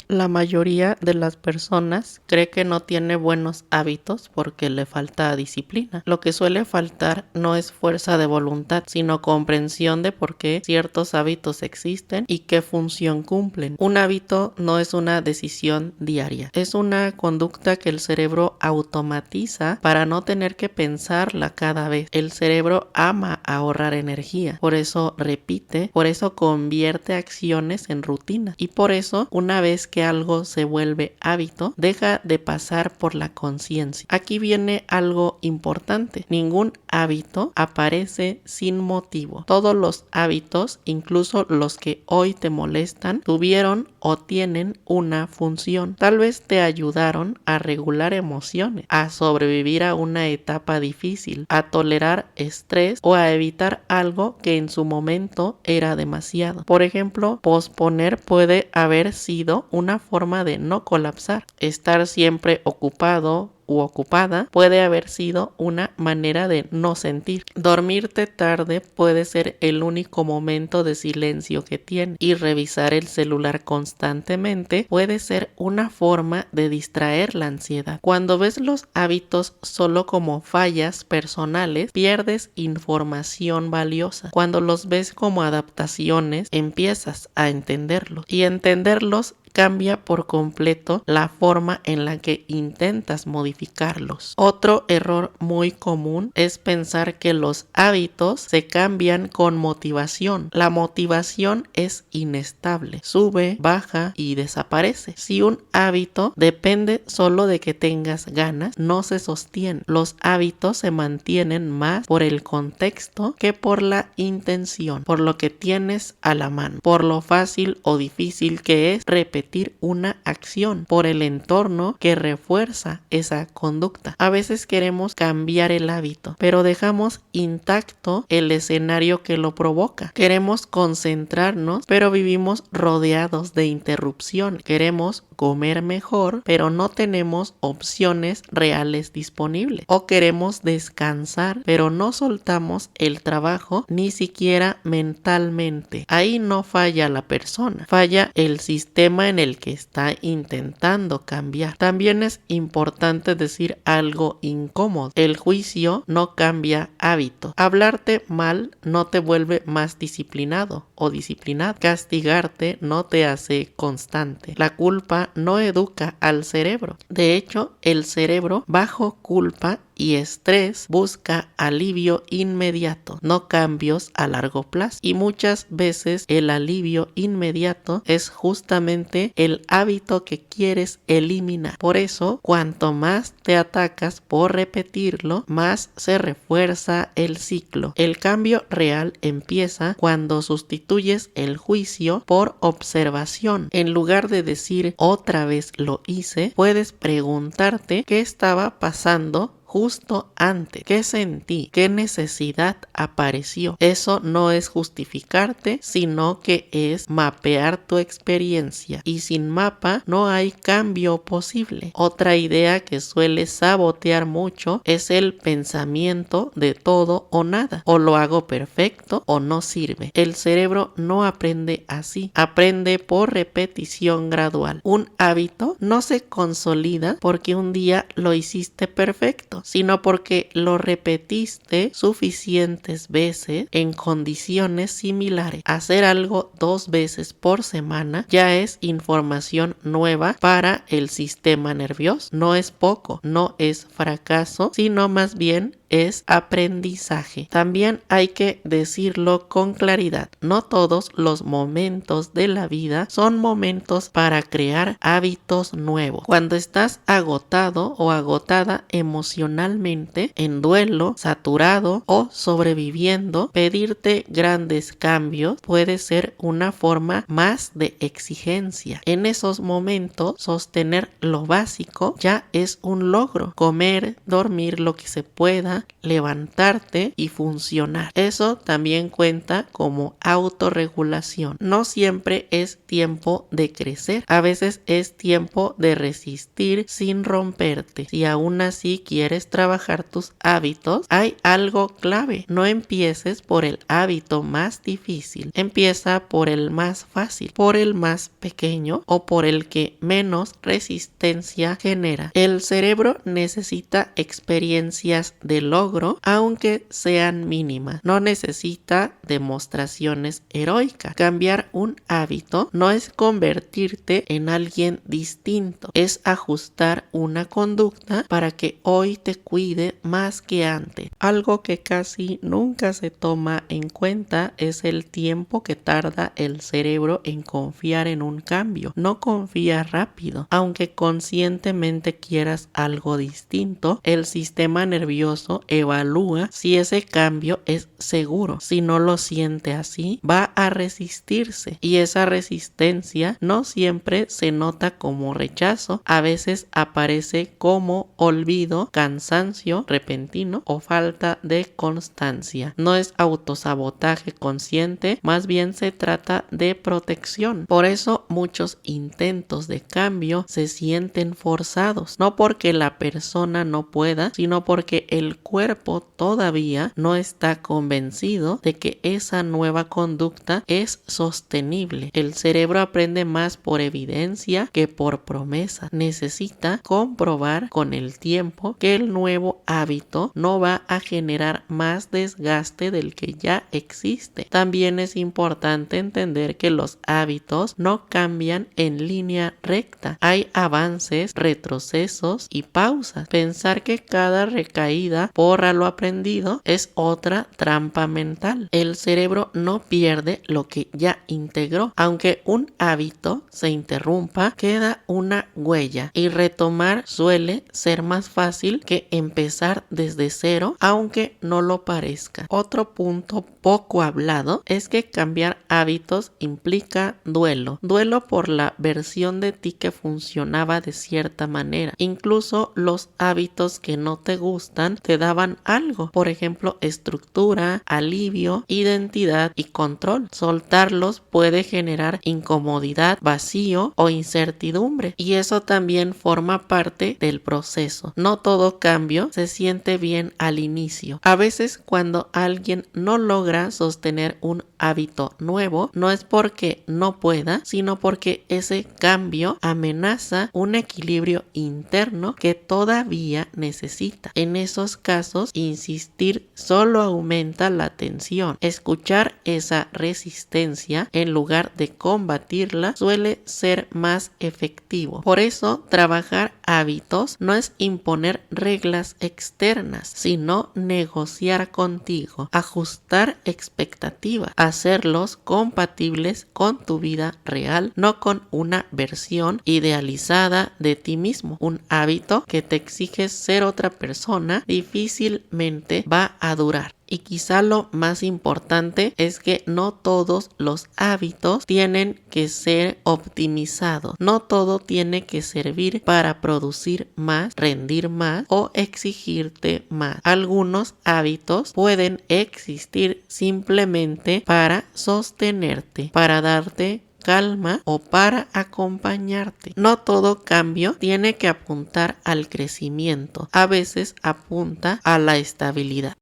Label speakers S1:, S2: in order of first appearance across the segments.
S1: La mayoría de las personas cree que no tiene buenos hábitos porque le falta disciplina. Lo que suele faltar no es fuerza de voluntad, sino comprensión de por qué ciertos hábitos existen y qué función cumplen. Un hábito no es una decisión diaria, es una conducta que el cerebro automatiza para no tener que pensarla cada vez. El cerebro ama ahorrar energía, por eso repite, por eso convierte acciones en rutina y por eso una vez que algo se vuelve hábito, deja de pasar por la conciencia. Aquí viene algo importante. Ningún hábito aparece sin motivo. Todos los hábitos, incluso los que hoy te molestan, tuvieron o tienen una función. Tal vez te ayudaron a regular emociones, a sobrevivir a una etapa difícil, a tolerar estrés o a evitar algo que en su momento era demasiado. Por ejemplo, posponer puede haber sido una forma de no colapsar. Estar siempre ocupado u ocupada puede haber sido una manera de no sentir. Dormirte tarde puede ser el único momento de silencio que tienes y revisar el celular constantemente puede ser una forma de distraer la ansiedad. Cuando ves los hábitos solo como fallas personales, pierdes información valiosa. Cuando los ves como adaptaciones, empiezas a entenderlos y entenderlos cambia por completo la forma en la que intentas modificarlos. Otro error muy común es pensar que los hábitos se cambian con motivación. La motivación es inestable, sube, baja y desaparece. Si un hábito depende solo de que tengas ganas, no se sostiene. Los hábitos se mantienen más por el contexto que por la intención, por lo que tienes a la mano, por lo fácil o difícil que es repetir una acción, por el entorno que refuerza esa conducta. A veces queremos cambiar el hábito, pero dejamos intacto el escenario que lo provoca. Queremos concentrarnos, pero vivimos rodeados de interrupción. Queremos comer mejor, pero no tenemos opciones reales disponibles. O queremos descansar, pero no soltamos el trabajo ni siquiera mentalmente. Ahí no falla la persona, falla el sistema en el que está intentando cambiar. También es importante decir algo incómodo. El juicio no cambia hábitos. Hablarte mal no te vuelve más disciplinado o disciplinado. Castigarte no te hace constante. La culpa no educa al cerebro. De hecho, el cerebro bajo culpa y estrés busca alivio inmediato, no cambios a largo plazo. Y muchas veces el alivio inmediato es justamente el hábito que quieres eliminar. Por eso, cuanto más te atacas por repetirlo, más se refuerza el ciclo. El cambio real empieza cuando sustituyes el juicio por observación. En lugar de decir otra vez lo hice, puedes preguntarte qué estaba pasando justo antes. ¿Qué sentí? ¿Qué necesidad apareció? Eso no es justificarte, sino que es mapear tu experiencia. Y sin mapa no hay cambio posible. Otra idea que suele sabotear mucho es el pensamiento de todo o nada. O lo hago perfecto o no sirve. El cerebro no aprende así. Aprende por repetición gradual. Un hábito no se consolida porque un día lo hiciste perfecto, sino porque lo repetiste suficientes veces en condiciones similares. Hacer algo 2 veces por semana ya es información nueva para el sistema nervioso. No es poco, no es fracaso, sino más bien es aprendizaje. También hay que decirlo con claridad. No todos los momentos de la vida son momentos para crear hábitos nuevos. Cuando estás agotado o agotada emocionalmente, en duelo, saturado o sobreviviendo, pedirte grandes cambios puede ser una forma más de exigencia. En esos momentos, sostener lo básico ya es un logro. Comer, dormir lo que se pueda, fuerza, levantarte y funcionar. Eso también cuenta como autorregulación. No siempre es tiempo de crecer, a veces es tiempo de resistir sin romperte. Si aún así quieres trabajar tus hábitos, hay algo clave: no empieces por el hábito más difícil, empieza por el más fácil, por el más pequeño o por el que menos resistencia genera. El cerebro necesita experiencias de logro, aunque sean mínimas. No necesita demostraciones heroicas. Cambiar un hábito no es convertirte en alguien distinto, es ajustar una conducta para que hoy te cuide más que antes. Algo que casi nunca se toma en cuenta es el tiempo que tarda el cerebro en confiar en un cambio. No confía rápido. Aunque conscientemente quieras algo distinto, el sistema nervioso evalúa si ese cambio es seguro. Si no lo siente así, va a resistirse, y esa resistencia no siempre se nota como rechazo, a veces aparece como olvido, cansancio repentino o falta de constancia. No es autosabotaje consciente, más bien se trata de protección. Por eso muchos intentos de cambio se sienten forzados, no porque la persona no pueda, sino porque el cuerpo todavía no está convencido de que esa nueva conducta es sostenible. El cerebro aprende más por evidencia que por promesa. Necesita comprobar con el tiempo que el nuevo hábito no va a generar más desgaste del que ya existe. También es importante entender que los hábitos no cambian en línea recta. Hay avances, retrocesos y pausas. Pensar que cada recaída borra lo aprendido es otra trampa mental. El cerebro no pierde lo que ya integró. Aunque un hábito se interrumpa, queda una huella, y retomar suele ser más fácil que empezar desde cero, aunque no lo parezca. Otro punto poco hablado es que cambiar hábitos implica duelo. Duelo por la versión de ti que funcionaba de cierta manera. Incluso los hábitos que no te gustan te daban algo. Por ejemplo, estructura, alivio, identidad y control. Soltarlos puede generar incomodidad, vacío o incertidumbre, y eso también forma parte del proceso. No todo cambio se siente bien al inicio. A veces, cuando alguien no logra sostener un hábito nuevo, no es porque no pueda, sino porque ese cambio amenaza un equilibrio interno que todavía necesita. En esos casos, insistir solo aumenta la tensión. Escuchar esa resistencia en lugar de combatirla suele ser más efectivo. Por eso, trabajar hábitos no es imponer reglas externas, sino negociar contigo, ajustar expectativas, hacerlos compatibles con tu vida real, no con una versión idealizada de ti mismo. Un hábito que te exige ser otra persona difícilmente va a durar. Y quizá lo más importante es que no todos los hábitos tienen que ser optimizados. No todo tiene que servir para producir más, rendir más o exigirte más. Algunos hábitos pueden existir simplemente para sostenerte, para darte calma o para acompañarte. No todo cambio tiene que apuntar al crecimiento. A veces apunta a la estabilidad.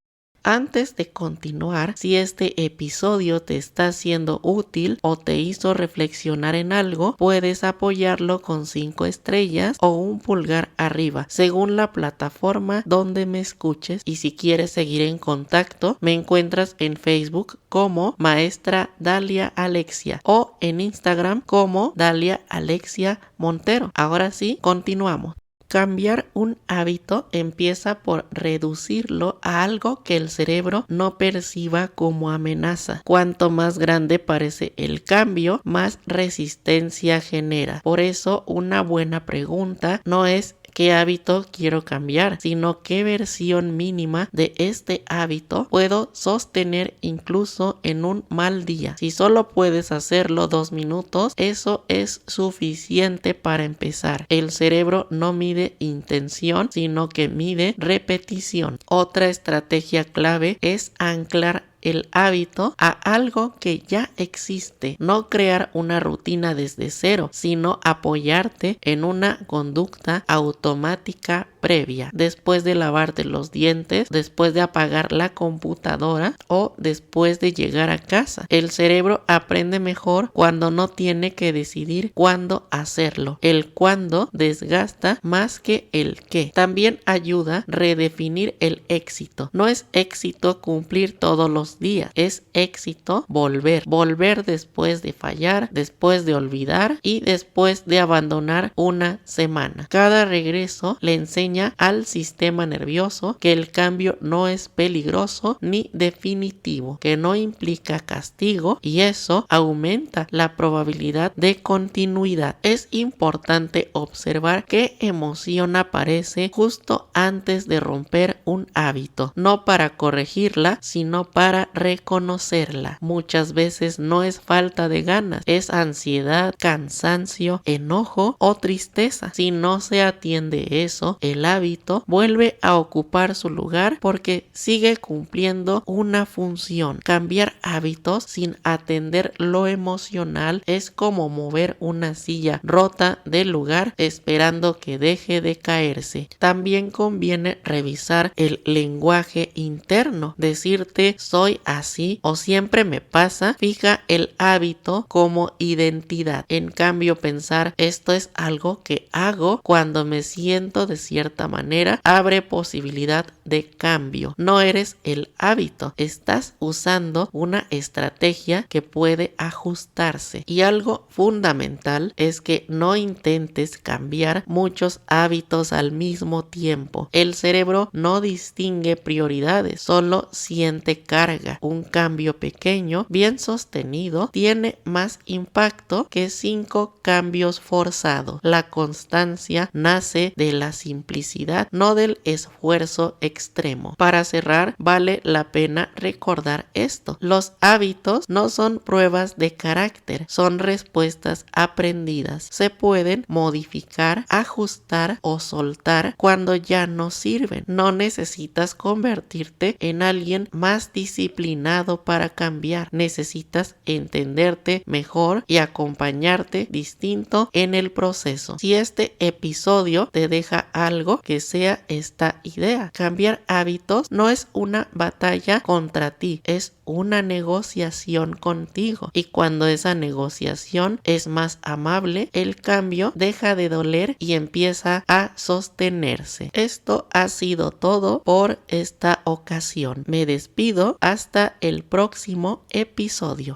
S1: Antes de continuar, si este episodio te está siendo útil o te hizo reflexionar en algo, puedes apoyarlo con 5 estrellas o un pulgar arriba, según la plataforma donde me escuches. Y si quieres seguir en contacto, me encuentras en Facebook como Maestra Dalia Alexia o en Instagram como Dalia Alexia Montero. Ahora sí, continuamos. Cambiar un hábito empieza por reducirlo a algo que el cerebro no perciba como amenaza. Cuanto más grande parece el cambio, más resistencia genera. Por eso, una buena pregunta no es qué hábito quiero cambiar, sino qué versión mínima de este hábito puedo sostener incluso en un mal día. Si solo puedes hacerlo 2 minutos, eso es suficiente para empezar. El cerebro no mide intención, sino que mide repetición. Otra estrategia clave es anclar el hábito a algo que ya existe, no crear una rutina desde cero, sino apoyarte en una conducta automática previa, después de lavarte los dientes, después de apagar la computadora o después de llegar a casa. El cerebro aprende mejor cuando no tiene que decidir cuándo hacerlo. El cuándo desgasta más que el qué. También ayuda a redefinir el éxito. No es éxito cumplir todos los días, es éxito volver después de fallar, después de olvidar y después de abandonar una semana. Cada regreso le enseña al sistema nervioso que el cambio no es peligroso ni definitivo, que no implica castigo, y eso aumenta la probabilidad de continuidad. Es importante observar qué emoción aparece justo antes de romper un hábito, no para corregirla, sino para reconocerla. Muchas veces no es falta de ganas, es ansiedad, cansancio, enojo o tristeza. Si no se atiende eso, el hábito vuelve a ocupar su lugar porque sigue cumpliendo una función. Cambiar hábitos sin atender lo emocional es como mover una silla rota del lugar esperando que deje de caerse. También conviene revisar el lenguaje interno. Decirte soy así o siempre me pasa fija el hábito como identidad. En cambio, pensar esto es algo que hago cuando me siento de cierta manera abre posibilidad de cambio. No eres el hábito, estás usando una estrategia que puede ajustarse. Y algo fundamental es que no intentes cambiar muchos hábitos al mismo tiempo. El cerebro no distingue prioridades, solo siente carga. Un cambio pequeño, bien sostenido, tiene más impacto que 5 cambios forzados. La constancia nace de la simplicidad, no del esfuerzo extremo. Para cerrar, vale la pena recordar esto. Los hábitos no son pruebas de carácter, son respuestas aprendidas. Se pueden modificar, ajustar o soltar cuando ya no sirven. No necesitas convertirte en alguien más disciplinado para cambiar. Necesitas entenderte mejor y acompañarte distinto en el proceso. Si este episodio te deja algo, que sea esta idea. Cambiar hábitos no es una batalla contra ti, es una negociación contigo. Y cuando esa negociación es más amable, el cambio deja de doler y empieza a sostenerse. Esto ha sido todo por esta ocasión. Me despido hasta el próximo episodio.